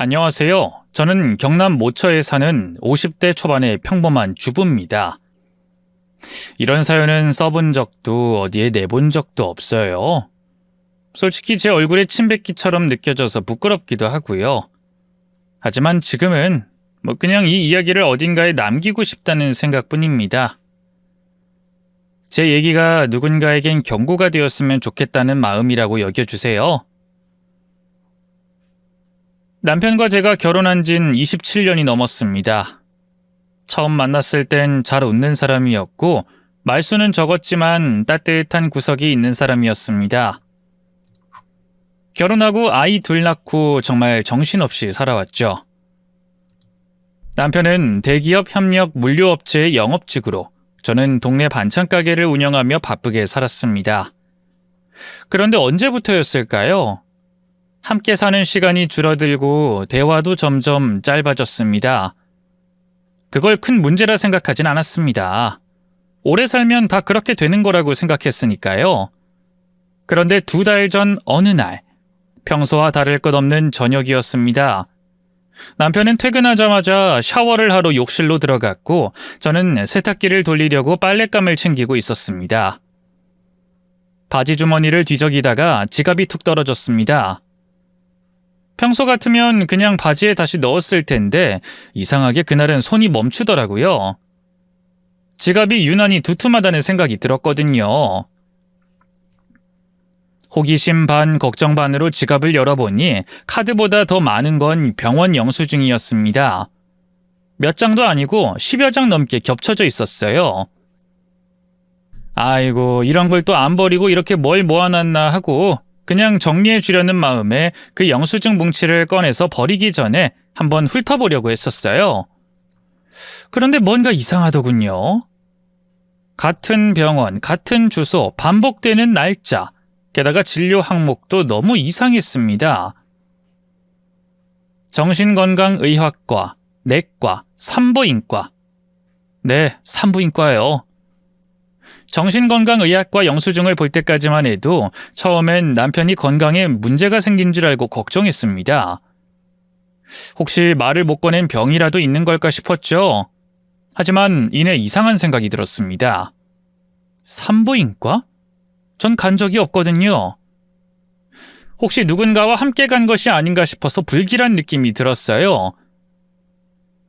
안녕하세요. 저는 경남 모처에 사는 50대 초반의 평범한 주부입니다. 이런 사연은 써본 적도 어디에 내본 적도 없어요. 솔직히 제 얼굴에 침 뱉기처럼 느껴져서 부끄럽기도 하고요. 하지만 지금은 그냥 이 이야기를 어딘가에 남기고 싶다는 생각뿐입니다. 제 얘기가 누군가에겐 경고가 되었으면 좋겠다는 마음이라고 여겨주세요. 남편과 제가 결혼한 지는 27년이 넘었습니다. 처음 만났을 땐 잘 웃는 사람이었고 말수는 적었지만 따뜻한 구석이 있는 사람이었습니다. 결혼하고 아이 둘 낳고 정말 정신없이 살아왔죠. 남편은 대기업 협력 물류업체의 영업직으로, 저는 동네 반찬 가게를 운영하며 바쁘게 살았습니다. 그런데 언제부터였을까요? 함께 사는 시간이 줄어들고 대화도 점점 짧아졌습니다. 그걸 큰 문제라 생각하진 않았습니다. 오래 살면 다 그렇게 되는 거라고 생각했으니까요. 그런데 2달 전 어느 날, 평소와 다를 것 없는 저녁이었습니다. 남편은 퇴근하자마자 샤워를 하러 욕실로 들어갔고 저는 세탁기를 돌리려고 빨랫감을 챙기고 있었습니다. 바지 주머니를 뒤적이다가 지갑이 툭 떨어졌습니다. 평소 같으면 그냥 바지에 다시 넣었을 텐데 이상하게 그날은 손이 멈추더라고요. 지갑이 유난히 두툼하다는 생각이 들었거든요. 호기심 반 걱정 반으로 지갑을 열어보니 카드보다 더 많은 건 병원 영수증이었습니다. 몇 장도 아니고 10여 장 넘게 겹쳐져 있었어요. 아이고, 이런 걸 또 안 버리고 이렇게 뭘 모아놨나 하고 그냥 정리해 주려는 마음에 그 영수증 뭉치를 꺼내서 버리기 전에 한번 훑어보려고 했었어요. 그런데 뭔가 이상하더군요. 같은 병원, 같은 주소, 반복되는 날짜, 게다가 진료 항목도 너무 이상했습니다. 정신건강의학과, 내과, 산부인과. 네, 산부인과요. 정신건강의학과 영수증을 볼 때까지만 해도 처음엔 남편이 건강에 문제가 생긴 줄 알고 걱정했습니다. 혹시 말을 못 꺼낸 병이라도 있는 걸까 싶었죠. 하지만 이내 이상한 생각이 들었습니다. 산부인과? 전 간 적이 없거든요. 혹시 누군가와 함께 간 것이 아닌가 싶어서 불길한 느낌이 들었어요.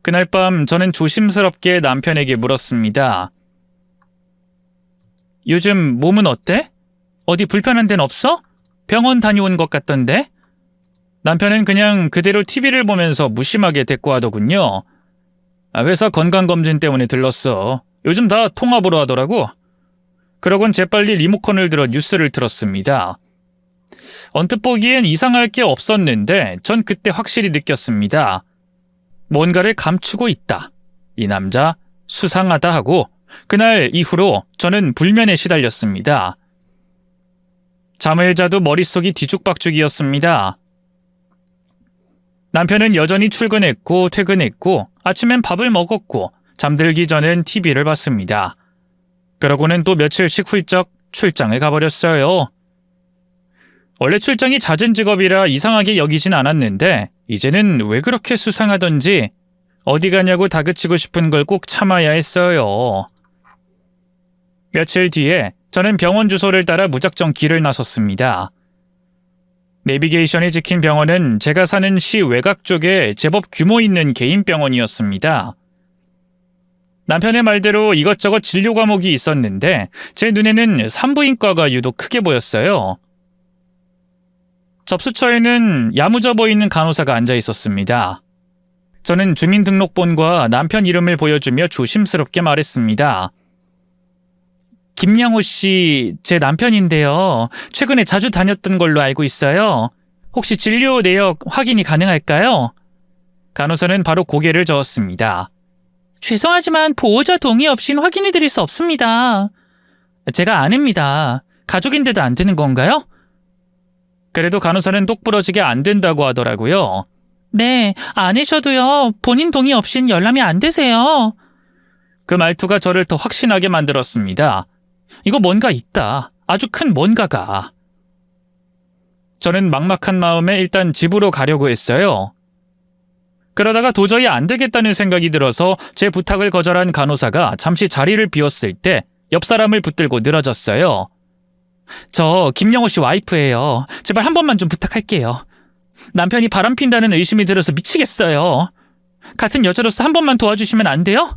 그날 밤 저는 조심스럽게 남편에게 물었습니다. 요즘 몸은 어때? 어디 불편한 데는 없어? 병원 다녀온 것 같던데? 남편은 그냥 그대로 TV를 보면서 무심하게 대꾸하더군요. 회사 건강검진 때문에 들렀어. 요즘 다 통합으로 하더라고. 그러곤 재빨리 리모컨을 들어 뉴스를 틀었습니다. 언뜻 보기엔 이상할 게 없었는데 전 그때 확실히 느꼈습니다. 뭔가를 감추고 있다. 이 남자 수상하다 하고 그날 이후로 저는 불면에 시달렸습니다. 잠을 자도 머릿속이 뒤죽박죽이었습니다. 남편은 여전히 출근했고 퇴근했고 아침엔 밥을 먹었고 잠들기 전엔 TV를 봤습니다. 그러고는 또 며칠씩 훌쩍 출장을 가버렸어요. 원래 출장이 잦은 직업이라 이상하게 여기진 않았는데 이제는 왜 그렇게 수상하던지 어디 가냐고 다그치고 싶은 걸 꼭 참아야 했어요. 며칠 뒤에 저는 병원 주소를 따라 무작정 길을 나섰습니다. 내비게이션이 찍힌 병원은 제가 사는 시 외곽 쪽에 제법 규모 있는 개인 병원이었습니다. 남편의 말대로 이것저것 진료 과목이 있었는데 제 눈에는 산부인과가 유독 크게 보였어요. 접수처에는 야무져 보이는 간호사가 앉아 있었습니다. 저는 주민등록본과 남편 이름을 보여주며 조심스럽게 말했습니다. 김양호 씨, 제 남편인데요. 최근에 자주 다녔던 걸로 알고 있어요. 혹시 진료 내역 확인이 가능할까요? 간호사는 바로 고개를 저었습니다. 죄송하지만 보호자 동의 없인 확인해 드릴 수 없습니다. 제가 아냅니다. 가족인데도 안 되는 건가요? 그래도 간호사는 똑부러지게 안 된다고 하더라고요. 네, 아내셔도요. 본인 동의 없인 열람이 안 되세요. 그 말투가 저를 더 확신하게 만들었습니다. 이거 뭔가 있다. 아주 큰 뭔가가. 저는 막막한 마음에 일단 집으로 가려고 했어요. 그러다가 도저히 안 되겠다는 생각이 들어서 제 부탁을 거절한 간호사가 잠시 자리를 비웠을 때 옆 사람을 붙들고 늘어졌어요. 저 김영호 씨 와이프예요. 제발 한 번만 좀 부탁할게요. 남편이 바람핀다는 의심이 들어서 미치겠어요. 같은 여자로서 한 번만 도와주시면 안 돼요?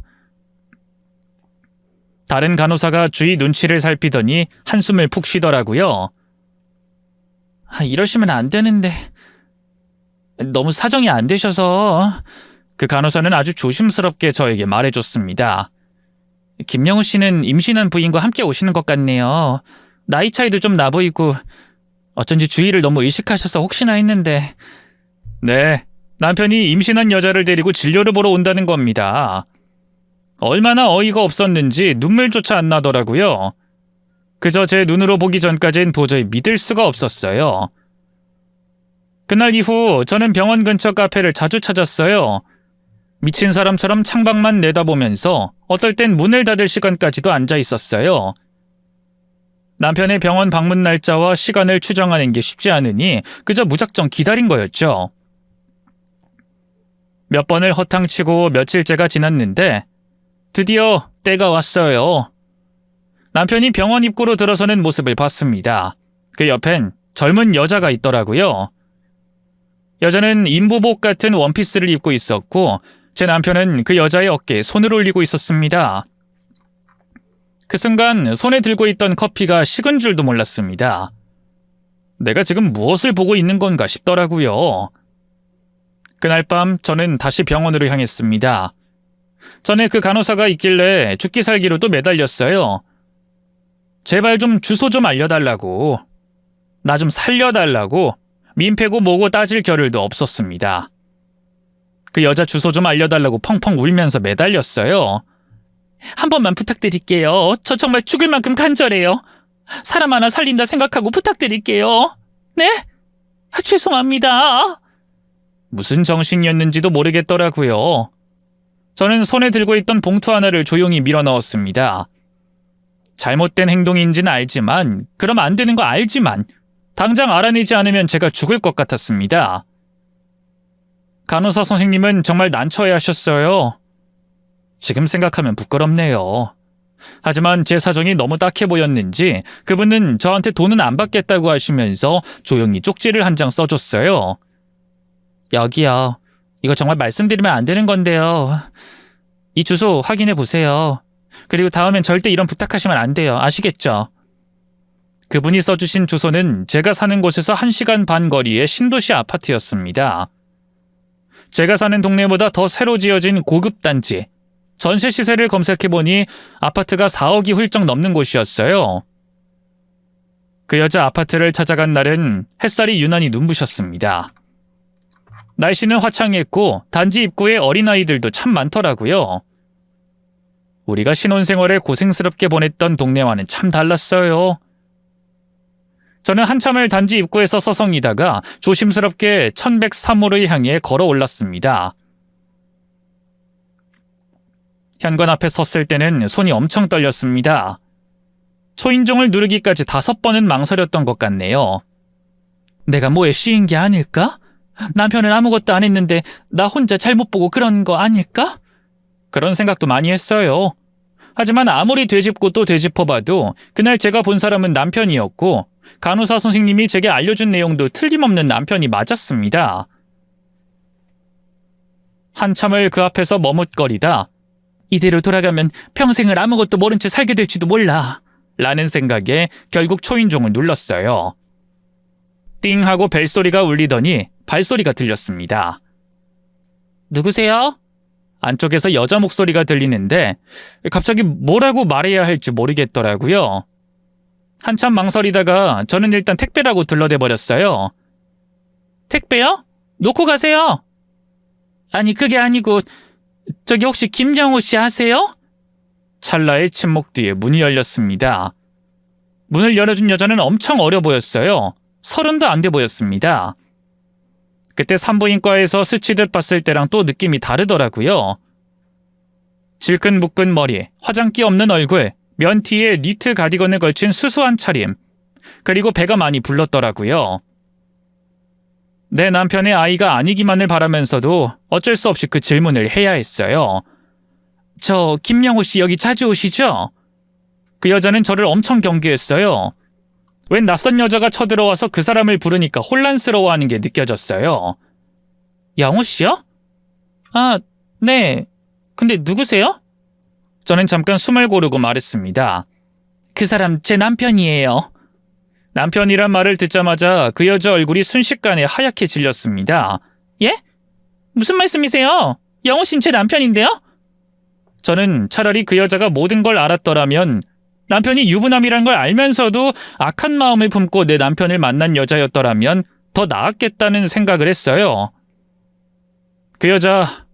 다른 간호사가 주위 눈치를 살피더니 한숨을 푹 쉬더라고요. 이러시면 안 되는데. 너무 사정이 안 되셔서. 그 간호사는 아주 조심스럽게 저에게 말해줬습니다. 김영우 씨는 임신한 부인과 함께 오시는 것 같네요. 나이 차이도 좀 나 보이고 어쩐지 주위를 너무 의식하셔서 혹시나 했는데. 네, 남편이 임신한 여자를 데리고 진료를 보러 온다는 겁니다. 얼마나 어이가 없었는지 눈물조차 안 나더라고요. 그저 제 눈으로 보기 전까진 도저히 믿을 수가 없었어요. 그날 이후 저는 병원 근처 카페를 자주 찾았어요. 미친 사람처럼 창밖만 내다보면서 어떨 땐 문을 닫을 시간까지도 앉아 있었어요. 남편의 병원 방문 날짜와 시간을 추정하는 게 쉽지 않으니 그저 무작정 기다린 거였죠. 몇 번을 허탕치고 며칠째가 지났는데 드디어 때가 왔어요. 남편이 병원 입구로 들어서는 모습을 봤습니다. 그 옆엔 젊은 여자가 있더라고요. 여자는 인부복 같은 원피스를 입고 있었고 제 남편은 그 여자의 어깨에 손을 올리고 있었습니다. 그 순간 손에 들고 있던 커피가 식은 줄도 몰랐습니다. 내가 지금 무엇을 보고 있는 건가 싶더라고요. 그날 밤 저는 다시 병원으로 향했습니다. 전에 그 간호사가 있길래 죽기 살기로 또 매달렸어요. 제발 좀 주소 좀 알려달라고. 나 좀 살려달라고. 민폐고 뭐고 따질 겨를도 없었습니다. 그 여자 주소 좀 알려달라고 펑펑 울면서 매달렸어요. 한 번만 부탁드릴게요. 저 정말 죽을 만큼 간절해요. 사람 하나 살린다 생각하고 부탁드릴게요. 네? 죄송합니다. 무슨 정신이었는지도 모르겠더라고요. 저는 손에 들고 있던 봉투 하나를 조용히 밀어 넣었습니다. 잘못된 행동인지는 알지만, 그럼 안 되는 거 알지만 당장 알아내지 않으면 제가 죽을 것 같았습니다. 간호사 선생님은 정말 난처해하셨어요. 지금 생각하면 부끄럽네요. 하지만 제 사정이 너무 딱해 보였는지 그분은 저한테 돈은 안 받겠다고 하시면서 조용히 쪽지를 한 장 써줬어요. 여기요. 이거 정말 말씀드리면 안 되는 건데요. 이 주소 확인해 보세요. 그리고 다음엔 절대 이런 부탁하시면 안 돼요. 아시겠죠? 그분이 써주신 주소는 제가 사는 곳에서 1시간 반 거리의 신도시 아파트였습니다. 제가 사는 동네보다 더 새로 지어진 고급 단지, 전세 시세를 검색해보니 아파트가 4억이 훌쩍 넘는 곳이었어요. 그 여자 아파트를 찾아간 날은 햇살이 유난히 눈부셨습니다. 날씨는 화창했고 단지 입구에 어린아이들도 참 많더라고요. 우리가 신혼생활을 고생스럽게 보냈던 동네와는 참 달랐어요. 저는 한참을 단지 입구에서 서성이다가 조심스럽게 1103호를 향해 걸어 올랐습니다. 현관 앞에 섰을 때는 손이 엄청 떨렸습니다. 초인종을 누르기까지 5번은 망설였던 것 같네요. 내가 뭐에 씌인 게 아닐까? 남편은 아무것도 안 했는데 나 혼자 잘못 보고 그런 거 아닐까? 그런 생각도 많이 했어요. 하지만 아무리 되짚고 또 되짚어봐도 그날 제가 본 사람은 남편이었고 간호사 선생님이 제게 알려준 내용도 틀림없는 남편이 맞았습니다. 한참을 그 앞에서 머뭇거리다 이대로 돌아가면 평생을 아무것도 모른 채 살게 될지도 몰라 라는 생각에 결국 초인종을 눌렀어요. 띵 하고 벨소리가 울리더니 발소리가 들렸습니다. 누구세요? 안쪽에서 여자 목소리가 들리는데 갑자기 뭐라고 말해야 할지 모르겠더라고요. 한참 망설이다가 저는 일단 택배라고 둘러대버렸어요. 택배요? 놓고 가세요. 아니 그게 아니고 저기 혹시 김영호 씨 아세요? 찰나의 침묵 뒤에 문이 열렸습니다. 문을 열어준 여자는 엄청 어려 보였어요. 30도 안 돼 보였습니다. 그때 산부인과에서 스치듯 봤을 때랑 또 느낌이 다르더라고요. 질끈 묶은 머리, 화장기 없는 얼굴, 면티에 니트 가디건을 걸친 수수한 차림, 그리고 배가 많이 불렀더라고요. 내 남편의 아이가 아니기만을 바라면서도 어쩔 수 없이 그 질문을 해야 했어요. 저 김영호 씨 여기 자주 오시죠? 그 여자는 저를 엄청 경계했어요. 웬 낯선 여자가 쳐들어와서 그 사람을 부르니까 혼란스러워하는 게 느껴졌어요. 영호 씨요? 아, 네. 근데 누구세요? 저는 잠깐 숨을 고르고 말했습니다. 그 사람 제 남편이에요. 남편이란 말을 듣자마자 그 여자 얼굴이 순식간에 하얗게 질렸습니다. 예? 무슨 말씀이세요? 영호 씨는 제 남편인데요? 저는 차라리 그 여자가 모든 걸 알았더라면 남편이 유부남이란 걸 알면서도 악한 마음을 품고 내 남편을 만난 여자였더라면 더 나았겠다는 생각을 했어요. 그 여자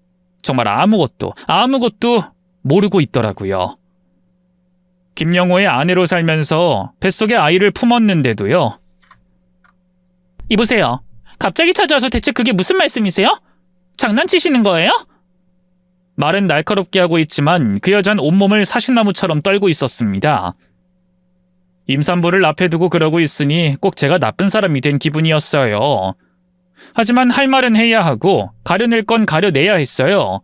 정말 아무것도 모르고 있더라고요. 김영호의 아내로 살면서 뱃속에 아이를 품었는데도요. 이보세요. 갑자기 찾아와서 대체 그게 무슨 말씀이세요? 장난치시는 거예요? 말은 날카롭게 하고 있지만 그 여자는 온몸을 사시나무처럼 떨고 있었습니다. 임산부를 앞에 두고 그러고 있으니 꼭 제가 나쁜 사람이 된 기분이었어요. 하지만 할 말은 해야 하고 가려낼 건 가려내야 했어요.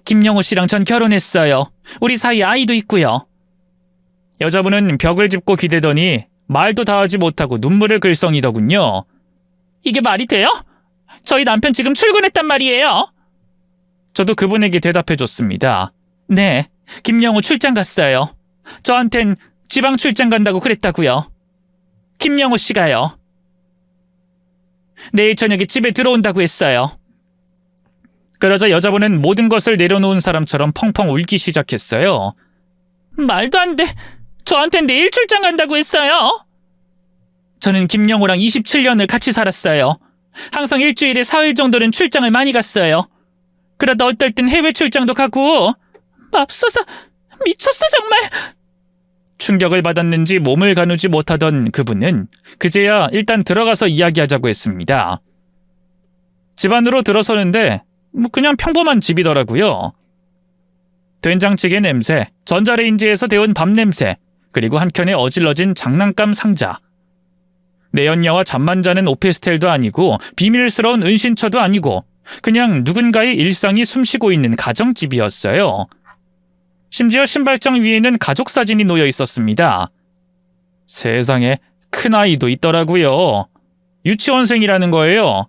김영호 씨랑 전 결혼했어요. 우리 사이에 아이도 있고요. 여자분은 벽을 짚고 기대더니 말도 다 하지 못하고 눈물을 글썽이더군요. 이게 말이 돼요? 저희 남편 지금 출근했단 말이에요. 저도 그분에게 대답해줬습니다. 네, 김영호 출장 갔어요. 저한텐 지방 출장 간다고 그랬다고요. 김영호 씨가요. 내일 저녁에 집에 들어온다고 했어요. 그러자 여자분은 모든 것을 내려놓은 사람처럼 펑펑 울기 시작했어요. 말도 안 돼. 저한텐 내일 출장 간다고 했어요. 저는 김영호랑 27년을 같이 살았어요. 항상 일주일에 사흘 정도는 출장을 많이 갔어요. 그러다 어떨 땐 해외 출장도 가고. 맙소사, 미쳤어 정말. 충격을 받았는지 몸을 가누지 못하던 그분은 그제야 일단 들어가서 이야기하자고 했습니다. 집 안으로 들어서는데 그냥 평범한 집이더라고요. 된장찌개 냄새, 전자레인지에서 데운 밥 냄새, 그리고 한켠에 어질러진 장난감 상자. 내연녀와 잠만 자는 오피스텔도 아니고 비밀스러운 은신처도 아니고 그냥 누군가의 일상이 숨쉬고 있는 가정집이었어요. 심지어 신발장 위에는 가족 사진이 놓여 있었습니다. 세상에 큰아이도 있더라고요. 유치원생이라는 거예요.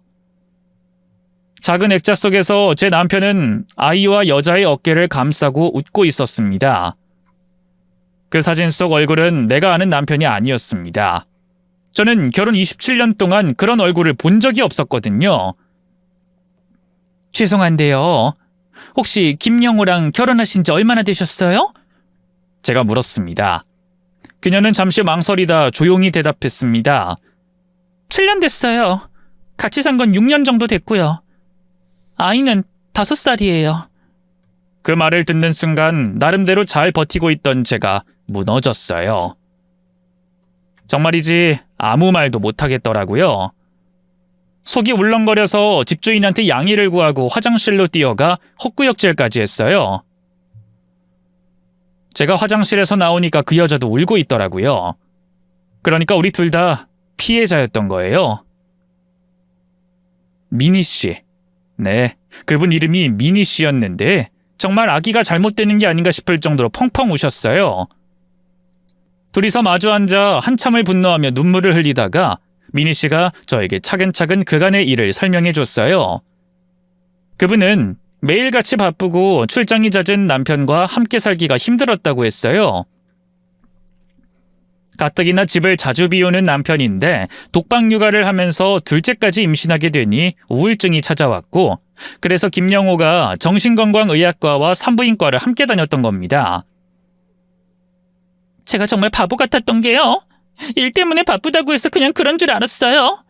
작은 액자 속에서 제 남편은 아이와 여자의 어깨를 감싸고 웃고 있었습니다. 그 사진 속 얼굴은 내가 아는 남편이 아니었습니다. 저는 결혼 27년 동안 그런 얼굴을 본 적이 없었거든요. 죄송한데요. 혹시 김영호랑 결혼하신 지 얼마나 되셨어요? 제가 물었습니다. 그녀는 잠시 망설이다 조용히 대답했습니다. 7년 됐어요. 같이 산 건 6년 정도 됐고요. 아이는 5살이에요. 그 말을 듣는 순간 나름대로 잘 버티고 있던 제가 무너졌어요. 정말이지 아무 말도 못하겠더라고요. 속이 울렁거려서 집주인한테 양해를 구하고 화장실로 뛰어가 헛구역질까지 했어요. 제가 화장실에서 나오니까 그 여자도 울고 있더라고요. 그러니까 우리 둘 다 피해자였던 거예요. 미니 씨. 네, 그분 이름이 미니 씨였는데 정말 아기가 잘못되는 게 아닌가 싶을 정도로 펑펑 우셨어요. 둘이서 마주 앉아 한참을 분노하며 눈물을 흘리다가 미니 씨가 저에게 차근차근 그간의 일을 설명해 줬어요. 그분은 매일같이 바쁘고 출장이 잦은 남편과 함께 살기가 힘들었다고 했어요. 가뜩이나 집을 자주 비우는 남편인데 독박 육아를 하면서 둘째까지 임신하게 되니 우울증이 찾아왔고 그래서 김영호가 정신건강의학과와 산부인과를 함께 다녔던 겁니다. 제가 정말 바보 같았던 게요. 일 때문에 바쁘다고 해서 그냥 그런 줄 알았어요.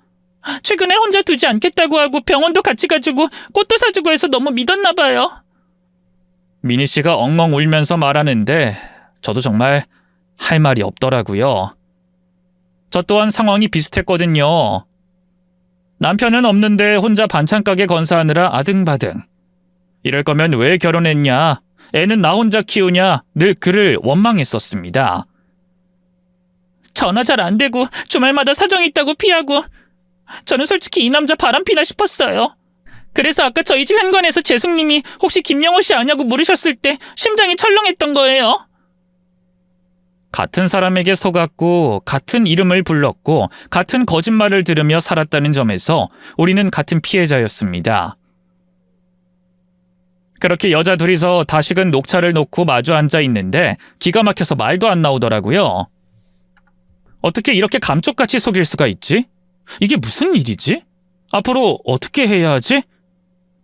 최근에 혼자 두지 않겠다고 하고 병원도 같이 가주고 꽃도 사주고 해서 너무 믿었나 봐요. 미니 씨가 엉엉 울면서 말하는데 저도 정말 할 말이 없더라고요. 저 또한 상황이 비슷했거든요. 남편은 없는데 혼자 반찬 가게 건사하느라 아등바등. 이럴 거면 왜 결혼했냐, 애는 나 혼자 키우냐 늘 그를 원망했었습니다. 전화 잘 안 되고 주말마다 사정이 있다고 피하고 저는 솔직히 이 남자 바람피나 싶었어요. 그래서 아까 저희 집 현관에서 재숙님이 혹시 김영호 씨 아냐고 물으셨을 때 심장이 철렁했던 거예요. 같은 사람에게 속았고 같은 이름을 불렀고 같은 거짓말을 들으며 살았다는 점에서 우리는 같은 피해자였습니다. 그렇게 여자 둘이서 다시금 녹차를 놓고 마주 앉아 있는데 기가 막혀서 말도 안 나오더라고요. 어떻게 이렇게 감쪽같이 속일 수가 있지? 이게 무슨 일이지? 앞으로 어떻게 해야 하지?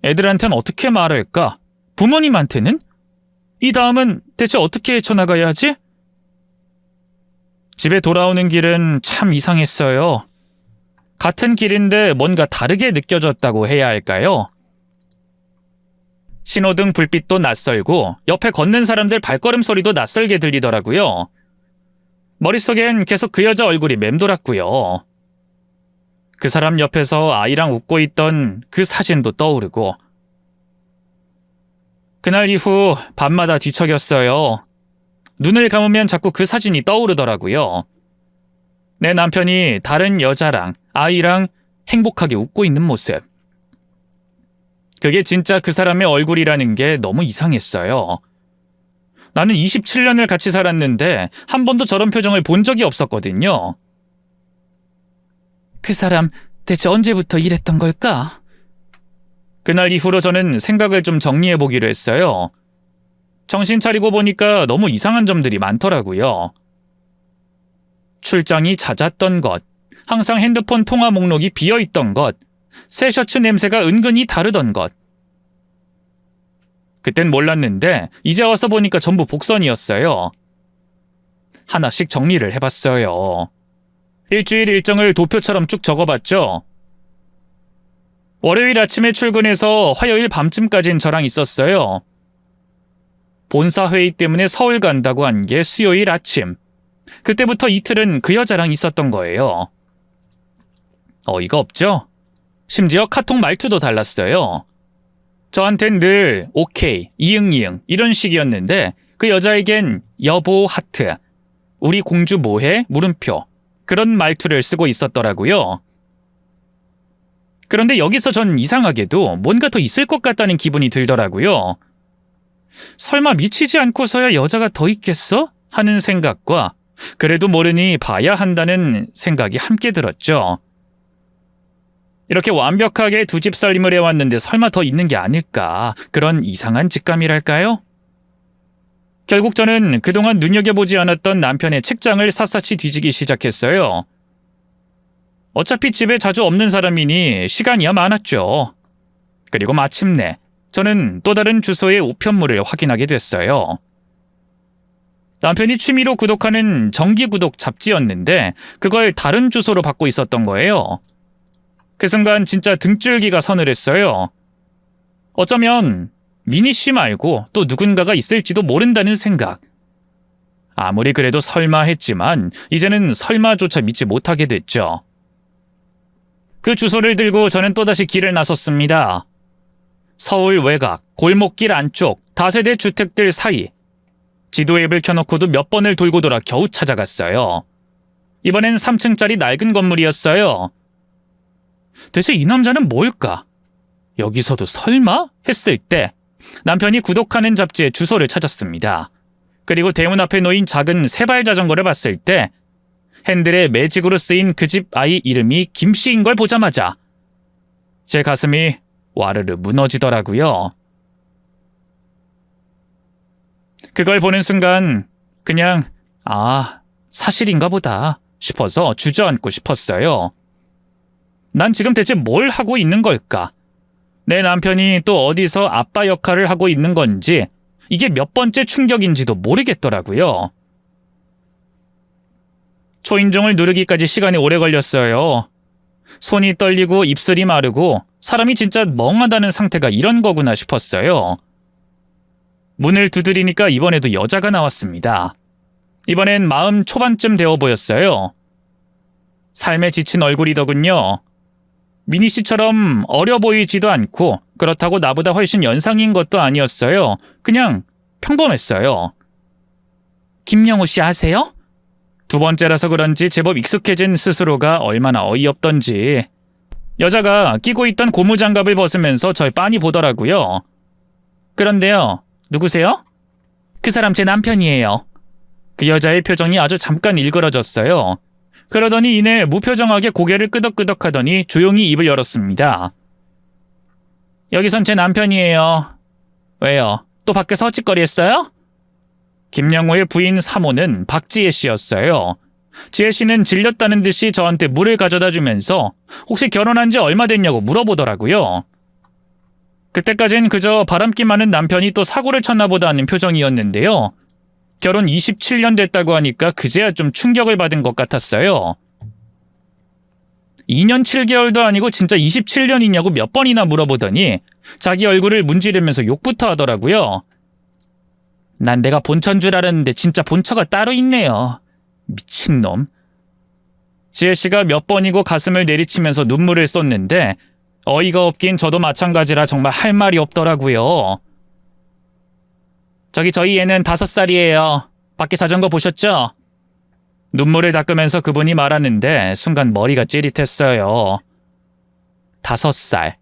애들한테는 어떻게 말할까? 부모님한테는? 이 다음은 대체 어떻게 헤쳐나가야 하지? 집에 돌아오는 길은 참 이상했어요. 같은 길인데 뭔가 다르게 느껴졌다고 해야 할까요? 신호등 불빛도 낯설고 옆에 걷는 사람들 발걸음 소리도 낯설게 들리더라고요. 머릿속엔 계속 그 여자 얼굴이 맴돌았고요. 그 사람 옆에서 아이랑 웃고 있던 그 사진도 떠오르고. 그날 이후 밤마다 뒤척였어요. 눈을 감으면 자꾸 그 사진이 떠오르더라고요. 내 남편이 다른 여자랑 아이랑 행복하게 웃고 있는 모습. 그게 진짜 그 사람의 얼굴이라는 게 너무 이상했어요. 나는 27년을 같이 살았는데 한 번도 저런 표정을 본 적이 없었거든요. 그 사람 대체 언제부터 이랬던 걸까? 그날 이후로 저는 생각을 좀 정리해보기로 했어요. 정신 차리고 보니까 너무 이상한 점들이 많더라고요. 출장이 잦았던 것, 항상 핸드폰 통화 목록이 비어있던 것, 새 셔츠 냄새가 은근히 다르던 것. 그땐 몰랐는데 이제 와서 보니까 전부 복선이었어요. 하나씩 정리를 해봤어요. 일주일 일정을 도표처럼 쭉 적어봤죠. 월요일 아침에 출근해서 화요일 밤쯤까진 저랑 있었어요. 본사회의 때문에 서울 간다고 한 게 수요일 아침. 그때부터 이틀은 그 여자랑 있었던 거예요. 어이가 없죠? 심지어 카톡 말투도 달랐어요. 저한텐 늘 오케이, 이응이응 이런 식이었는데 그 여자에겐 여보 하트, 우리 공주 뭐해? 물음표 그런 말투를 쓰고 있었더라고요. 그런데 여기서 전 이상하게도 뭔가 더 있을 것 같다는 기분이 들더라고요. 설마 미치지 않고서야 여자가 더 있겠어? 하는 생각과 그래도 모르니 봐야 한다는 생각이 함께 들었죠. 이렇게 완벽하게 두 집 살림을 해왔는데 설마 더 있는 게 아닐까, 그런 이상한 직감이랄까요? 결국 저는 그동안 눈여겨보지 않았던 남편의 책장을 샅샅이 뒤지기 시작했어요. 어차피 집에 자주 없는 사람이니 시간이야 많았죠. 그리고 마침내 저는 또 다른 주소의 우편물을 확인하게 됐어요. 남편이 취미로 구독하는 정기구독 잡지였는데 그걸 다른 주소로 받고 있었던 거예요. 그 순간 진짜 등줄기가 서늘했어요. 어쩌면 미니 씨 말고 또 누군가가 있을지도 모른다는 생각. 아무리 그래도 설마 했지만 이제는 설마조차 믿지 못하게 됐죠. 그 주소를 들고 저는 또다시 길을 나섰습니다. 서울 외곽, 골목길 안쪽, 다세대 주택들 사이. 지도 앱을 켜놓고도 몇 번을 돌고 돌아 겨우 찾아갔어요. 이번엔 3층짜리 낡은 건물이었어요. 대체 이 남자는 뭘까? 여기서도 설마? 했을 때 남편이 구독하는 잡지의 주소를 찾았습니다. 그리고 대문 앞에 놓인 작은 세발 자전거를 봤을 때 핸들에 매직으로 쓰인 그 집 아이 이름이 김씨인 걸 보자마자 제 가슴이 와르르 무너지더라고요. 그걸 보는 순간 그냥 사실인가 보다 싶어서 주저앉고 싶었어요. 난 지금 대체 뭘 하고 있는 걸까? 내 남편이 또 어디서 아빠 역할을 하고 있는 건지 이게 몇 번째 충격인지도 모르겠더라고요. 초인종을 누르기까지 시간이 오래 걸렸어요. 손이 떨리고 입술이 마르고 사람이 진짜 멍하다는 상태가 이런 거구나 싶었어요. 문을 두드리니까 이번에도 여자가 나왔습니다. 이번엔 40 초반쯤 되어 보였어요. 삶에 지친 얼굴이더군요. 미니 씨처럼 어려 보이지도 않고 그렇다고 나보다 훨씬 연상인 것도 아니었어요. 그냥 평범했어요. 김영호 씨 아세요? 두 번째라서 그런지 제법 익숙해진 스스로가 얼마나 어이없던지 여자가 끼고 있던 고무장갑을 벗으면서 절 빤히 보더라고요. 그런데요, 누구세요? 그 사람 제 남편이에요. 그 여자의 표정이 아주 잠깐 일그러졌어요. 그러더니 이내 무표정하게 고개를 끄덕끄덕 하더니 조용히 입을 열었습니다. 여기선 제 남편이에요. 왜요? 또 밖에서 헛짓거리 했어요? 김영호의 부인 사모는 박지혜 씨였어요. 지혜 씨는 질렸다는 듯이 저한테 물을 가져다 주면서 혹시 결혼한 지 얼마 됐냐고 물어보더라고요. 그때까진 그저 바람기 많은 남편이 또 사고를 쳤나 보다 하는 표정이었는데요. 결혼 27년 됐다고 하니까 그제야 좀 충격을 받은 것 같았어요. 2년 7개월도 아니고 진짜 27년이냐고 몇 번이나 물어보더니 자기 얼굴을 문지르면서 욕부터 하더라고요. 난 내가 본처인 줄 알았는데 진짜 본처가 따로 있네요. 미친놈. 지혜 씨가 몇 번이고 가슴을 내리치면서 눈물을 쏟는데 어이가 없긴 저도 마찬가지라 정말 할 말이 없더라고요. 저희 애는 5살이에요. 밖에 자전거 보셨죠? 눈물을 닦으면서 그분이 말하는데 순간 머리가 찌릿했어요. 5살.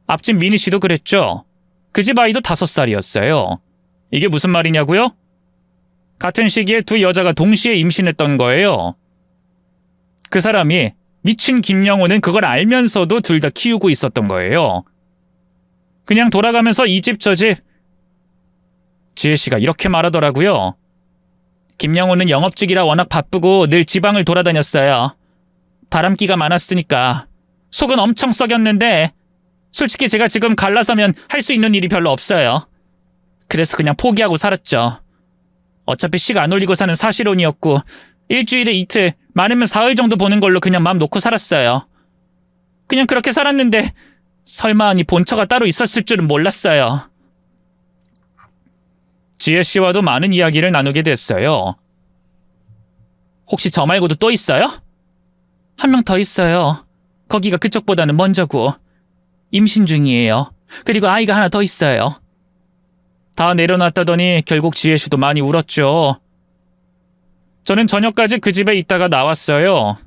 앞집 미니 씨도 그랬죠? 그 집 아이도 5살이었어요. 이게 무슨 말이냐고요? 같은 시기에 두 여자가 동시에 임신했던 거예요. 그 사람이 미친 김영호는 그걸 알면서도 둘 다 키우고 있었던 거예요. 그냥 돌아가면서 이 집 저 집. 지혜 씨가 이렇게 말하더라고요. 김영호는 영업직이라 워낙 바쁘고 늘 지방을 돌아다녔어요. 바람기가 많았으니까. 속은 엄청 썩였는데 솔직히 제가 지금 갈라서면 할 수 있는 일이 별로 없어요. 그래서 그냥 포기하고 살았죠. 어차피 식 안 올리고 사는 사실혼이었고 일주일에 이틀, 많으면 사흘 정도 보는 걸로 그냥 마음 놓고 살았어요. 그냥 그렇게 살았는데 설마 이 본처가 따로 있었을 줄은 몰랐어요. 지혜 씨와도 많은 이야기를 나누게 됐어요. 혹시 저 말고도 또 있어요? 한 명 더 있어요. 거기가 그쪽보다는 먼저고. 임신 중이에요. 그리고 아이가 하나 더 있어요. 다 내려놨다더니 결국 지혜 씨도 많이 울었죠. 저는 저녁까지 그 집에 있다가 나왔어요.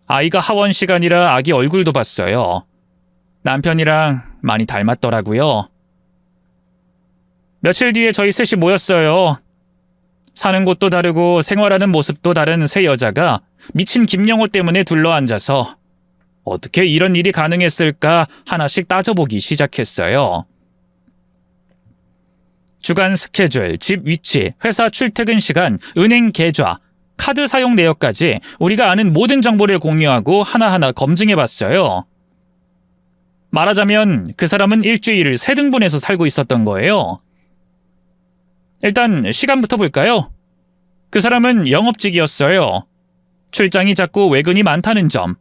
아이가 하원 시간이라 아기 얼굴도 봤어요. 남편이랑 많이 닮았더라고요. 며칠 뒤에 저희 셋이 모였어요. 사는 곳도 다르고 생활하는 모습도 다른 세 여자가 미친 김영호 때문에 둘러앉아서 어떻게 이런 일이 가능했을까 하나씩 따져보기 시작했어요. 주간 스케줄, 집 위치, 회사 출퇴근 시간, 은행 계좌, 카드 사용 내역까지 우리가 아는 모든 정보를 공유하고 하나하나 검증해봤어요. 말하자면 그 사람은 일주일을 3등분해서 살고 있었던 거예요. 일단 시간부터 볼까요? 그 사람은 영업직이었어요. 출장이 잦고 외근이 많다는 점.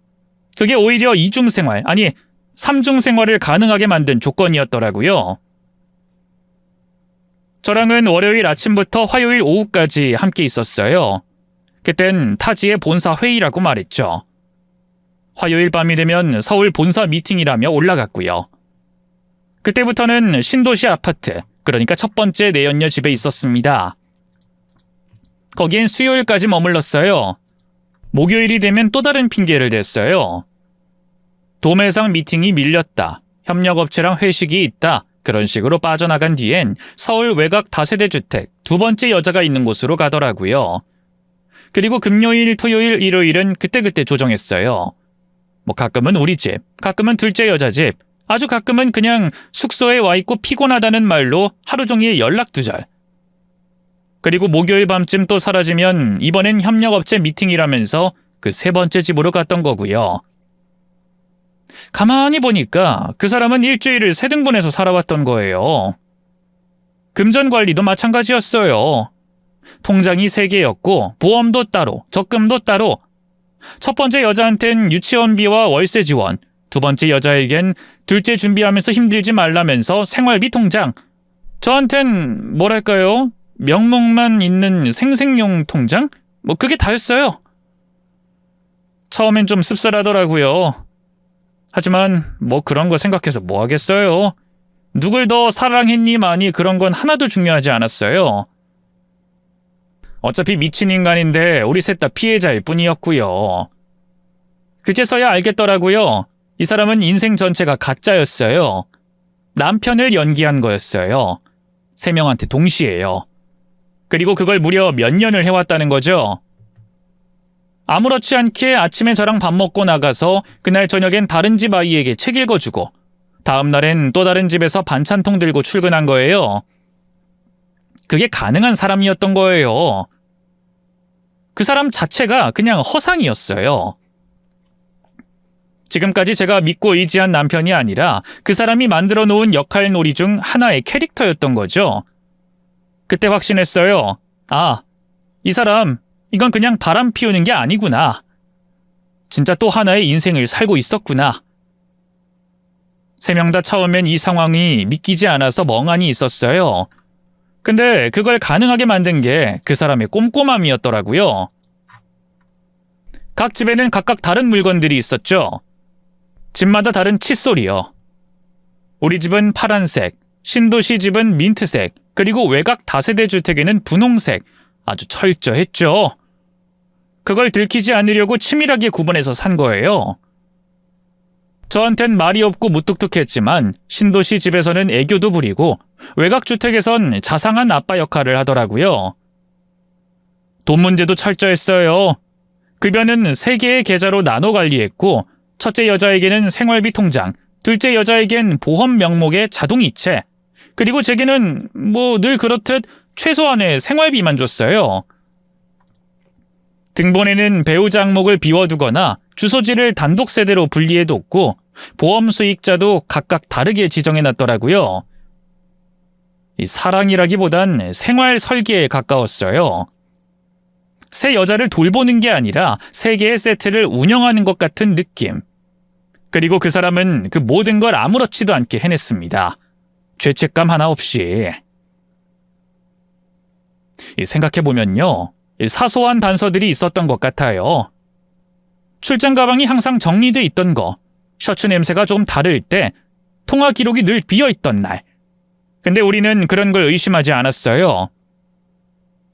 그게 오히려 이중생활, 아니 3중생활을 가능하게 만든 조건이었더라고요. 저랑은 월요일 아침부터 화요일 오후까지 함께 있었어요. 그땐 타지의 본사 회의라고 말했죠. 화요일 밤이 되면 서울 본사 미팅이라며 올라갔고요. 그때부터는 신도시 아파트, 그러니까 첫 번째 내연녀 집에 있었습니다. 거기엔 수요일까지 머물렀어요. 목요일이 되면 또 다른 핑계를 댔어요. 도매상 미팅이 밀렸다. 협력업체랑 회식이 있다. 그런 식으로 빠져나간 뒤엔 서울 외곽 다세대 주택 2번째 여자가 있는 곳으로 가더라고요. 그리고 금요일, 토요일, 일요일은 그때그때 조정했어요. 뭐 가끔은 우리 집, 가끔은 둘째 여자 집, 아주 가끔은 그냥 숙소에 와 있고 피곤하다는 말로 하루 종일 연락두절. 그리고 목요일 밤쯤 또 사라지면 이번엔 협력업체 미팅이라면서 그 3번째 집으로 갔던 거고요. 가만히 보니까 그 사람은 일주일을 3등분해서 살아왔던 거예요. 금전 관리도 마찬가지였어요. 통장이 3개였고 보험도 따로, 적금도 따로. 첫 번째 여자한텐 유치원비와 월세 지원, 두 번째 여자에겐 둘째 준비하면서 힘들지 말라면서 생활비 통장. 저한텐 뭐랄까요? 명목만 있는 생생용 통장? 뭐 그게 다였어요. 처음엔 좀 씁쓸하더라고요. 하지만 뭐 그런 거 생각해서 뭐 하겠어요. 누굴 더 사랑했니만이 그런 건 하나도 중요하지 않았어요. 어차피 미친 인간인데 우리 셋 다 피해자일 뿐이었고요. 그제서야 알겠더라고요. 이 사람은 인생 전체가 가짜였어요. 남편을 연기한 거였어요. 3명한테 동시에요. 그리고 그걸 무려 몇 년을 해왔다는 거죠. 아무렇지 않게 아침에 저랑 밥 먹고 나가서 그날 저녁엔 다른 집 아이에게 책 읽어주고 다음 날엔 또 다른 집에서 반찬통 들고 출근한 거예요. 그게 가능한 사람이었던 거예요. 그 사람 자체가 그냥 허상이었어요. 지금까지 제가 믿고 의지한 남편이 아니라 그 사람이 만들어 놓은 역할놀이 중 하나의 캐릭터였던 거죠. 그때 확신했어요. 아, 이 사람, 이건 그냥 바람 피우는 게 아니구나. 진짜 또 하나의 인생을 살고 있었구나. 3명 다 처음엔 이 상황이 믿기지 않아서 멍하니 있었어요. 근데 그걸 가능하게 만든 게 그 사람의 꼼꼼함이었더라고요. 각 집에는 각각 다른 물건들이 있었죠. 집마다 다른 칫솔이요. 우리 집은 파란색, 신도시 집은 민트색, 그리고 외곽 다세대 주택에는 분홍색. 아주 철저했죠. 그걸 들키지 않으려고 치밀하게 구분해서 산 거예요. 저한텐 말이 없고 무뚝뚝했지만 신도시 집에서는 애교도 부리고 외곽 주택에선 자상한 아빠 역할을 하더라고요. 돈 문제도 철저했어요. 급여는 3개의 계좌로 나눠 관리했고 첫째 여자에게는 생활비 통장, 둘째 여자에겐 보험 명목의 자동이체, 그리고 제게는 늘 그렇듯 최소한의 생활비만 줬어요. 등본에는 배우자 항목을 비워두거나 주소지를 단독 세대로 분리해뒀고 보험 수익자도 각각 다르게 지정해놨더라고요. 이 사랑이라기보단 생활 설계에 가까웠어요. 새 여자를 돌보는 게 아니라 3개의 세트를 운영하는 것 같은 느낌. 그리고 그 사람은 그 모든 걸 아무렇지도 않게 해냈습니다. 죄책감 하나 없이. 생각해보면요, 사소한 단서들이 있었던 것 같아요. 출장 가방이 항상 정리돼 있던 거, 셔츠 냄새가 조금 다를 때, 통화 기록이 늘 비어있던 날. 근데 우리는 그런 걸 의심하지 않았어요.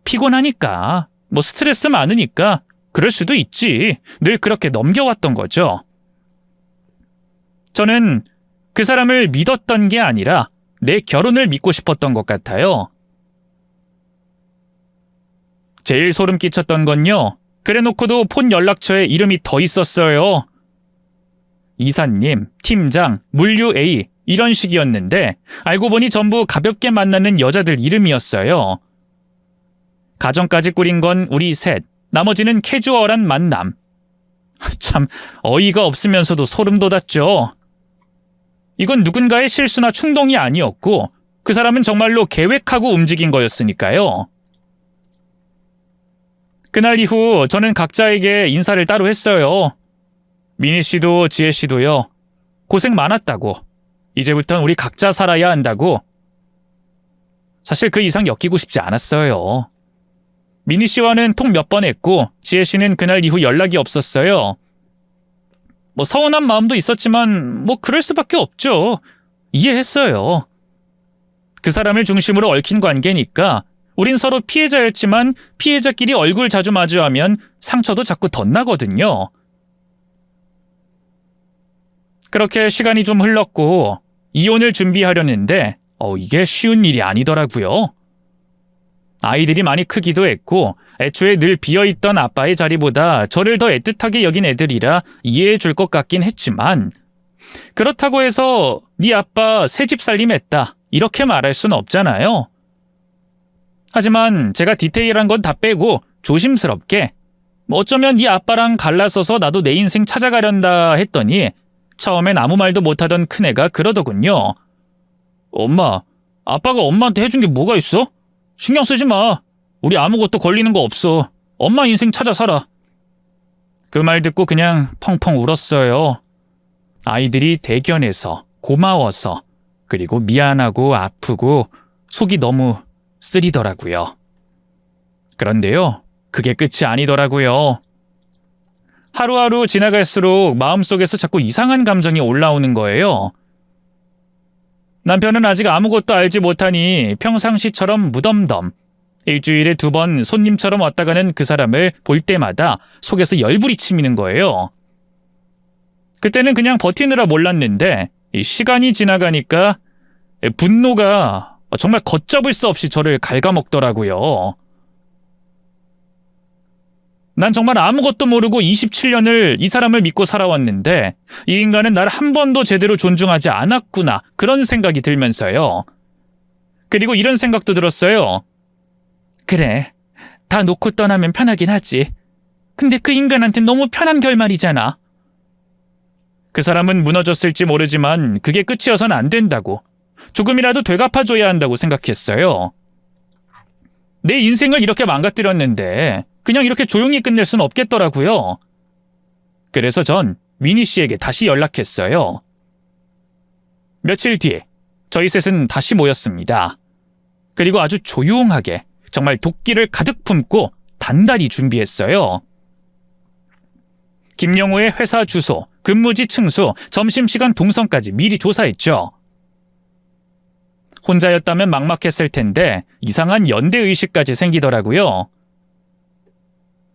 피곤하니까, 스트레스 많으니까 그럴 수도 있지. 늘 그렇게 넘겨왔던 거죠. 저는 그 사람을 믿었던 게 아니라 내 결혼을 믿고 싶었던 것 같아요. 제일 소름 끼쳤던 건요, 그래놓고도 폰 연락처에 이름이 더 있었어요. 이사님, 팀장, 물류 A 이런 식이었는데 알고 보니 전부 가볍게 만나는 여자들 이름이었어요. 가정까지 꾸린 건 우리 셋, 나머지는 캐주얼한 만남. 참 어이가 없으면서도 소름 돋았죠. 이건 누군가의 실수나 충동이 아니었고 그 사람은 정말로 계획하고 움직인 거였으니까요. 그날 이후 저는 각자에게 인사를 따로 했어요. 미니 씨도 지혜 씨도요. 고생 많았다고. 이제부턴 우리 각자 살아야 한다고. 사실 그 이상 엮이고 싶지 않았어요. 미니 씨와는 통 몇 번 했고 지혜 씨는 그날 이후 연락이 없었어요. 서운한 마음도 있었지만 그럴 수밖에 없죠. 이해했어요. 그 사람을 중심으로 얽힌 관계니까 우린 서로 피해자였지만 피해자끼리 얼굴 자주 마주하면 상처도 자꾸 덧나거든요. 그렇게 시간이 좀 흘렀고 이혼을 준비하려는데 이게 쉬운 일이 아니더라고요. 아이들이 많이 크기도 했고 애초에 늘 비어있던 아빠의 자리보다 저를 더 애틋하게 여긴 애들이라 이해해 줄 것 같긴 했지만 그렇다고 해서 네 아빠 새집 살림했다 이렇게 말할 순 없잖아요. 하지만 제가 디테일한 건 다 빼고 조심스럽게 어쩌면 네 아빠랑 갈라서서 나도 내 인생 찾아가련다 했더니 처음엔 아무 말도 못하던 큰애가 그러더군요. 엄마, 아빠가 엄마한테 해준 게 뭐가 있어? 신경 쓰지 마. 우리 아무것도 걸리는 거 없어. 엄마 인생 찾아 살아. 그 말 듣고 그냥 펑펑 울었어요. 아이들이 대견해서, 고마워서, 그리고 미안하고 아프고 속이 너무 쓰리더라고요. 그런데요, 그게 끝이 아니더라고요. 하루하루 지나갈수록 마음속에서 자꾸 이상한 감정이 올라오는 거예요. 남편은 아직 아무것도 알지 못하니 평상시처럼 무덤덤. 일주일에 2번 손님처럼 왔다 가는 그 사람을 볼 때마다 속에서 열불이 치미는 거예요. 그때는 그냥 버티느라 몰랐는데 이 시간이 지나가니까 분노가 정말 걷잡을 수 없이 저를 갉아먹더라고요. 난 정말 아무것도 모르고 27년을 이 사람을 믿고 살아왔는데 이 인간은 날 한 번도 제대로 존중하지 않았구나, 그런 생각이 들면서요. 그리고 이런 생각도 들었어요. 그래, 다 놓고 떠나면 편하긴 하지. 근데 그 인간한테 너무 편한 결말이잖아. 그 사람은 무너졌을지 모르지만 그게 끝이어선 안 된다고, 조금이라도 되갚아줘야 한다고 생각했어요. 내 인생을 이렇게 망가뜨렸는데 그냥 이렇게 조용히 끝낼 순 없겠더라고요. 그래서 전 미니 씨에게 다시 연락했어요. 며칠 뒤에 저희 셋은 다시 모였습니다. 그리고 아주 조용하게 정말 도끼를 가득 품고 단단히 준비했어요. 김영호의 회사 주소, 근무지 층수, 점심시간 동선까지 미리 조사했죠. 혼자였다면 막막했을 텐데 이상한 연대의식까지 생기더라고요.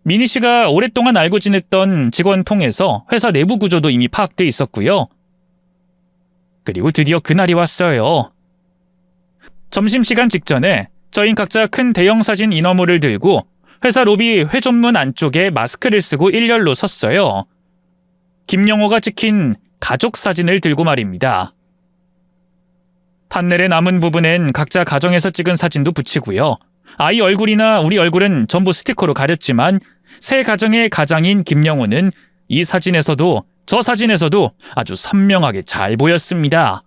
미니 씨가 오랫동안 알고 지냈던 직원 통해서 회사 내부 구조도 이미 파악돼 있었고요. 그리고 드디어 그날이 왔어요. 점심시간 직전에 저희는 각자 큰 대형 사진 인어물을 들고 회사 로비 회전문 안쪽에 마스크를 쓰고 일렬로 섰어요. 김영호가 찍힌 가족 사진을 들고 말입니다. 판넬의 남은 부분엔 각자 가정에서 찍은 사진도 붙이고요. 아이 얼굴이나 우리 얼굴은 전부 스티커로 가렸지만 새 가정의 가장인 김영호는 이 사진에서도 저 사진에서도 아주 선명하게 잘 보였습니다.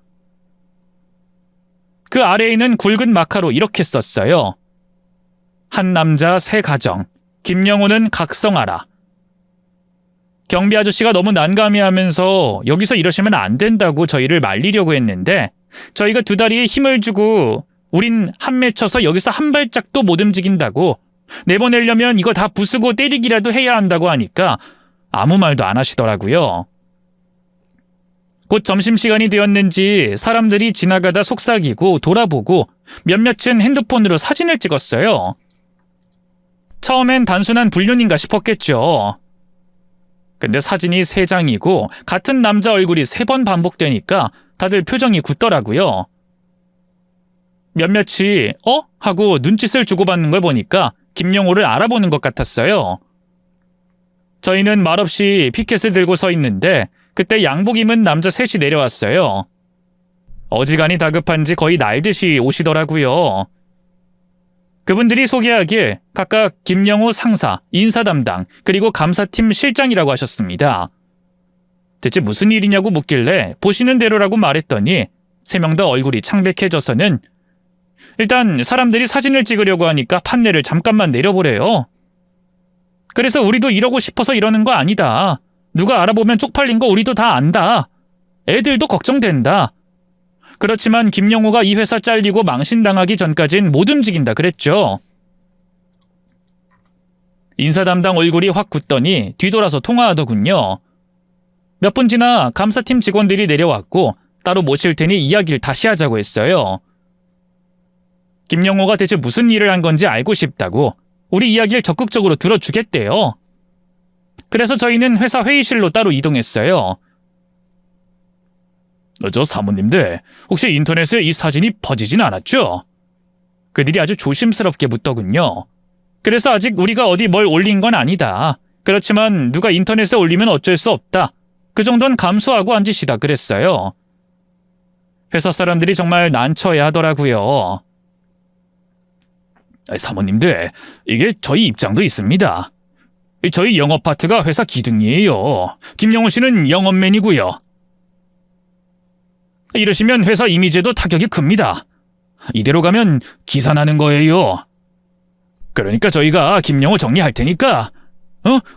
그 아래에는 굵은 마카로 이렇게 썼어요. 한 남자 새 가정, 김영호는 각성하라. 경비 아저씨가 너무 난감해하면서 여기서 이러시면 안 된다고 저희를 말리려고 했는데 저희가 두 다리에 힘을 주고 우린 한 맺혀서 여기서 한 발짝도 못 움직인다고, 내보내려면 이거 다 부수고 때리기라도 해야 한다고 하니까 아무 말도 안 하시더라고요. 곧 점심시간이 되었는지 사람들이 지나가다 속삭이고 돌아보고 몇몇은 핸드폰으로 사진을 찍었어요. 처음엔 단순한 불륜인가 싶었겠죠. 근데 사진이 3장이고 같은 남자 얼굴이 3번 반복되니까 다들 표정이 굳더라고요. 몇몇이 하고 눈짓을 주고받는 걸 보니까 김영호를 알아보는 것 같았어요. 저희는 말없이 피켓을 들고 서 있는데 그때 양복 입은 남자 셋이 내려왔어요. 어지간히 다급한지 거의 날듯이 오시더라고요. 그분들이 소개하기에 각각 김영호 상사, 인사 담당, 그리고 감사팀 실장이라고 하셨습니다. 대체 무슨 일이냐고 묻길래 보시는 대로라고 말했더니 3명 다 얼굴이 창백해져서는 일단 사람들이 사진을 찍으려고 하니까 판넬을 잠깐만 내려보래요. 그래서 우리도 이러고 싶어서 이러는 거 아니다. 누가 알아보면 쪽팔린 거 우리도 다 안다. 애들도 걱정된다. 그렇지만 김영호가 이 회사 잘리고 망신당하기 전까진 못 움직인다 그랬죠. 인사 담당 얼굴이 확 굳더니 뒤돌아서 통화하더군요. 몇 분 지나 감사팀 직원들이 내려왔고 따로 모실 테니 이야기를 다시 하자고 했어요. 김영호가 대체 무슨 일을 한 건지 알고 싶다고 우리 이야기를 적극적으로 들어주겠대요. 그래서 저희는 회사 회의실로 따로 이동했어요. 저 사모님들, 혹시 인터넷에 이 사진이 퍼지진 않았죠? 그들이 아주 조심스럽게 묻더군요. 그래서 아직 우리가 어디 뭘 올린 건 아니다. 그렇지만 누가 인터넷에 올리면 어쩔 수 없다. 그 정도는 감수하고 한 짓이다 그랬어요. 회사 사람들이 정말 난처해 하더라고요. 사모님들, 이게 저희 입장도 있습니다. 저희 영업 파트가 회사 기둥이에요. 김영호 씨는 영업맨이고요. 이러시면 회사 이미지에도 타격이 큽니다. 이대로 가면 기사 나는 거예요. 그러니까 저희가 김영호 정리할 테니까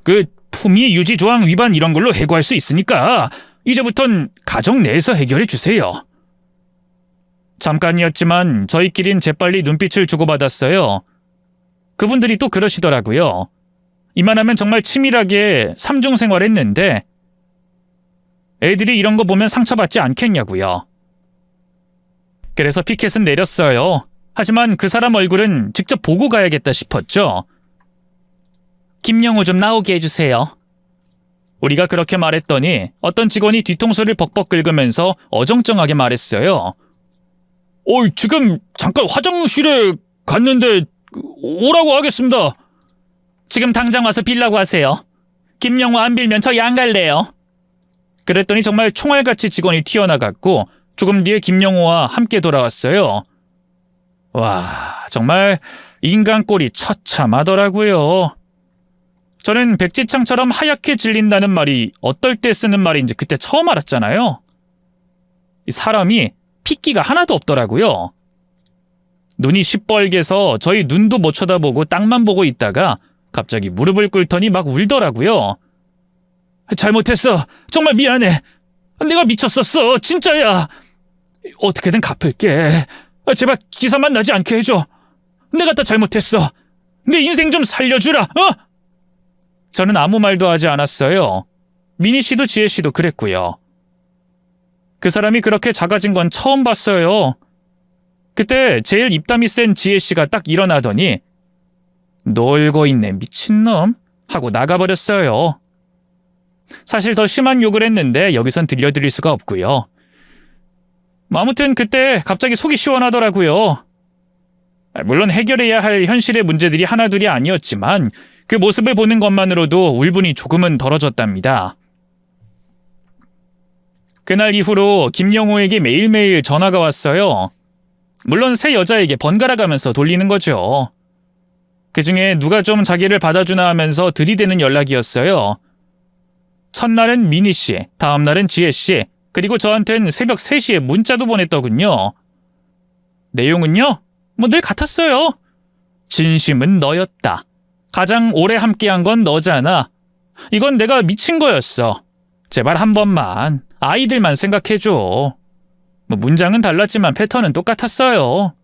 그 품위 유지 조항 위반 이런 걸로 해고할 수 있으니까 이제부턴 가정 내에서 해결해 주세요. 잠깐이었지만 저희끼린 재빨리 눈빛을 주고받았어요. 그분들이 또 그러시더라고요. 이만하면 정말 치밀하게 삼중 생활했는데 애들이 이런 거 보면 상처받지 않겠냐고요. 그래서 피켓은 내렸어요. 하지만 그 사람 얼굴은 직접 보고 가야겠다 싶었죠. 김영호 좀 나오게 해주세요. 우리가 그렇게 말했더니 어떤 직원이 뒤통수를 벅벅 긁으면서 어정쩡하게 말했어요. 지금 잠깐 화장실에 갔는데 오라고 하겠습니다. 지금 당장 와서 빌라고 하세요. 김영호 안 빌면 저희 안 갈래요. 그랬더니 정말 총알같이 직원이 튀어나갔고 조금 뒤에 김영호와 함께 돌아왔어요. 와, 정말 인간 꼴이 처참하더라고요. 저는 백지창처럼 하얗게 질린다는 말이 어떨 때 쓰는 말인지 그때 처음 알았잖아요. 사람이 핏기가 하나도 없더라고요. 눈이 시뻘개서 저희 눈도 못 쳐다보고 땅만 보고 있다가 갑자기 무릎을 꿇더니 막 울더라고요. 잘못했어. 정말 미안해. 내가 미쳤었어. 진짜야. 어떻게든 갚을게. 제발 기사만 나지 않게 해줘. 내가 다 잘못했어. 내 인생 좀 살려주라. 저는 아무 말도 하지 않았어요. 미니 씨도 지혜 씨도 그랬고요. 그 사람이 그렇게 작아진 건 처음 봤어요. 그때 제일 입담이 센 지혜 씨가 딱 일어나더니 놀고 있네 미친놈 하고 나가버렸어요. 사실 더 심한 욕을 했는데 여기선 들려드릴 수가 없고요. 아무튼 그때 갑자기 속이 시원하더라고요. 물론 해결해야 할 현실의 문제들이 하나둘이 아니었지만 그 모습을 보는 것만으로도 울분이 조금은 덜어졌답니다. 그날 이후로 김영호에게 매일매일 전화가 왔어요. 물론 새 여자에게 번갈아 가면서 돌리는 거죠. 그중에 누가 좀 자기를 받아주나 하면서 들이대는 연락이었어요. 첫날은 미니 씨, 다음 날은 지혜 씨, 그리고 저한텐 새벽 3시에 문자도 보냈더군요. 내용은요? 늘 같았어요. 진심은 너였다. 가장 오래 함께한 건 너잖아. 이건 내가 미친 거였어. 제발 한 번만 아이들만 생각해줘. 문장은 달랐지만 패턴은 똑같았어요.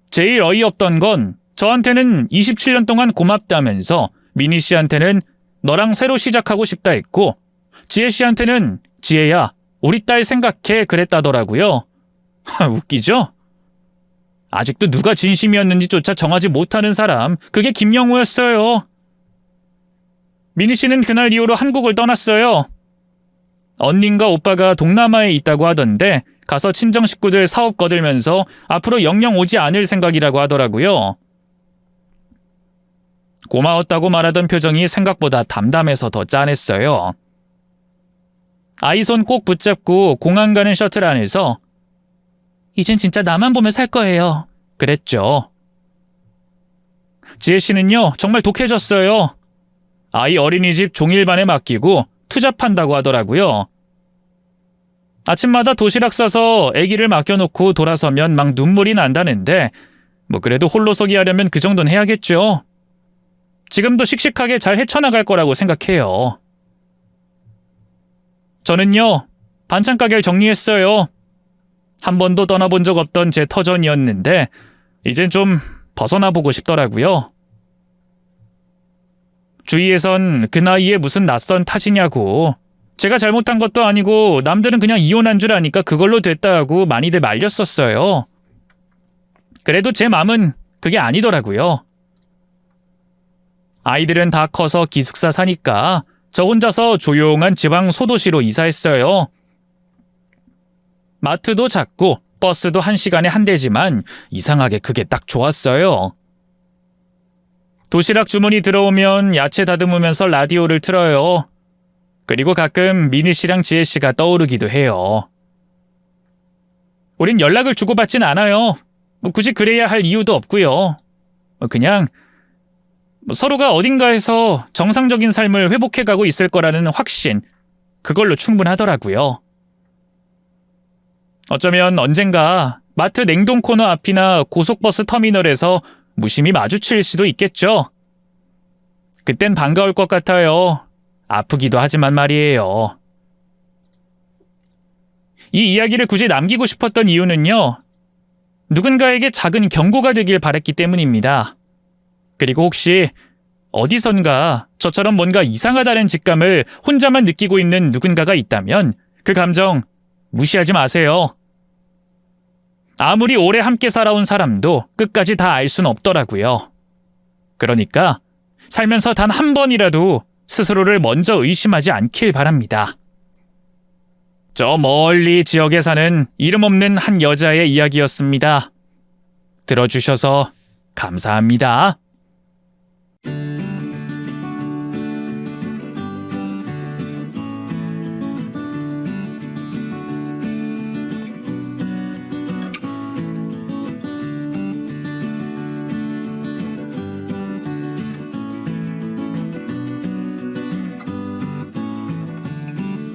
제일 어이없던 건 저한테는 27년 동안 고맙다면서 미니 씨한테는 너랑 새로 시작하고 싶다 했고 지혜 씨한테는 지혜야 우리 딸 생각해 그랬다더라고요. 웃기죠? 아직도 누가 진심이었는지조차 정하지 못하는 사람, 그게 김영호였어요. 미니 씨는 그날 이후로 한국을 떠났어요. 언니인가 오빠가 동남아에 있다고 하던데 가서 친정 식구들 사업 거들면서 앞으로 영영 오지 않을 생각이라고 하더라고요. 고마웠다고 말하던 표정이 생각보다 담담해서 더 짠했어요. 아이 손 꼭 붙잡고 공항 가는 셔틀 안에서 이젠 진짜 나만 보면 살 거예요. 그랬죠. 지혜 씨는요, 정말 독해졌어요. 아이 어린이집 종일반에 맡기고 투잡한다고 하더라고요. 아침마다 도시락 싸서 아기를 맡겨놓고 돌아서면 막 눈물이 난다는데 그래도 홀로서기 하려면 그 정도는 해야겠죠. 지금도 씩씩하게 잘 헤쳐나갈 거라고 생각해요. 저는요, 반찬 가게를 정리했어요. 한 번도 떠나본 적 없던 제 터전이었는데 이젠 좀 벗어나보고 싶더라고요. 주위에선 그 나이에 무슨 낯선 탓이냐고, 제가 잘못한 것도 아니고 남들은 그냥 이혼한 줄 아니까 그걸로 됐다고 많이들 말렸었어요. 그래도 제 맘은 그게 아니더라고요. 아이들은 다 커서 기숙사 사니까 저 혼자서 조용한 지방 소도시로 이사했어요. 마트도 작고 버스도 1시간에 한 대지만 이상하게 그게 딱 좋았어요. 도시락 주문이 들어오면 야채 다듬으면서 라디오를 틀어요. 그리고 가끔 미니 씨랑 지혜 씨가 떠오르기도 해요. 우린 연락을 주고받진 않아요. 굳이 그래야 할 이유도 없고요. 그냥 서로가 어딘가에서 정상적인 삶을 회복해가고 있을 거라는 확신, 그걸로 충분하더라고요. 어쩌면 언젠가 마트 냉동 코너 앞이나 고속버스 터미널에서 무심히 마주칠 수도 있겠죠. 그땐 반가울 것 같아요. 아프기도 하지만 말이에요. 이 이야기를 굳이 남기고 싶었던 이유는요, 누군가에게 작은 경고가 되길 바랬기 때문입니다. 그리고 혹시 어디선가 저처럼 뭔가 이상하다는 직감을 혼자만 느끼고 있는 누군가가 있다면 그 감정 무시하지 마세요. 아무리 오래 함께 살아온 사람도 끝까지 다 알 순 없더라고요. 그러니까 살면서 단 한 번이라도 스스로를 먼저 의심하지 않길 바랍니다. 저 멀리 지역에 사는 이름 없는 한 여자의 이야기였습니다. 들어주셔서 감사합니다.